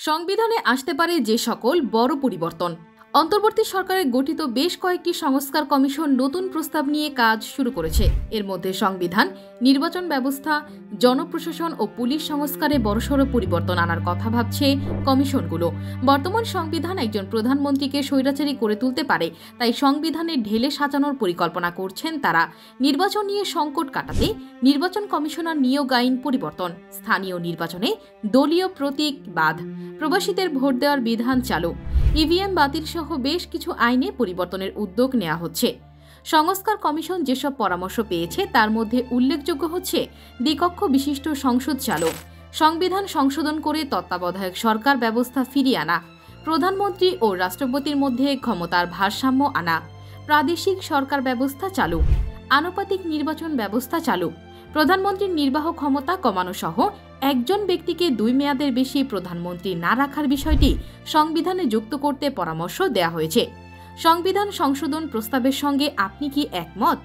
সংবিধানে আসতে পারে যে সকল বড় পরিবর্তন। অন্তর্বর্তী সরকারের গঠিত বেশ কয়েকটি সংস্কার কমিশন নতুন প্রস্তাব নিয়ে কাজ শুরু করেছে। এর মধ্যে সংবিধান, নির্বাচন ব্যবস্থা, জনপ্রশাসন ও পুলিশ সংস্কারে বড়সড় পরিবর্তন আনার কথা ভাবছে কমিশনগুলো। বর্তমান সংবিধান একজন প্রধানমন্ত্রীকে স্বৈরাচারী করে তুলতে পারে, তাই সংবিধানে ঢেলে সাজানোর পরিকল্পনা করছেন তারা। নির্বাচন নিয়ে সংকট কাটাতে নির্বাচন কমিশনার নিয়োগ আইন পরিবর্তন, স্থানীয় নির্বাচনে দলীয় প্রতীক বাদ, প্রবাসীদের ভোট দেওয়ার বিধান চালু, ইভিএম বাতিল সহ বেশ কিছু আইনে পরিবর্তনের উদ্যোগ নেওয়া হচ্ছে। সংস্কার কমিশন যেসব পরামর্শ পেয়েছে তার মধ্যে উল্লেখযোগ্য হচ্ছে দ্বিকক্ষ বিশিষ্ট সংসদ চালু, সংবিধান সংশোধন করে তত্ত্বাবধায়ক সরকার ব্যবস্থা ফিরিয়ে আনা, প্রধানমন্ত্রী ও রাষ্ট্রপতির মধ্যে ক্ষমতার ভারসাম্য আনা, প্রাদেশিক সরকার ব্যবস্থা চালু, আনুপাতিক নির্বাচন ব্যবস্থা চালু, প্রধানমন্ত্রীর নির্বাহ ক্ষমতা কমানো সহ একজন ব্যক্তিকে 2 মেয়াদের বেশি প্রধানমন্ত্রী না রাখার বিষয়টি সংবিধানে যুক্ত করতে পরামর্শ দেওয়া হয়েছে। সংবিধান সংশোধন প্রস্তাবের সঙ্গে আপনি কি একমত?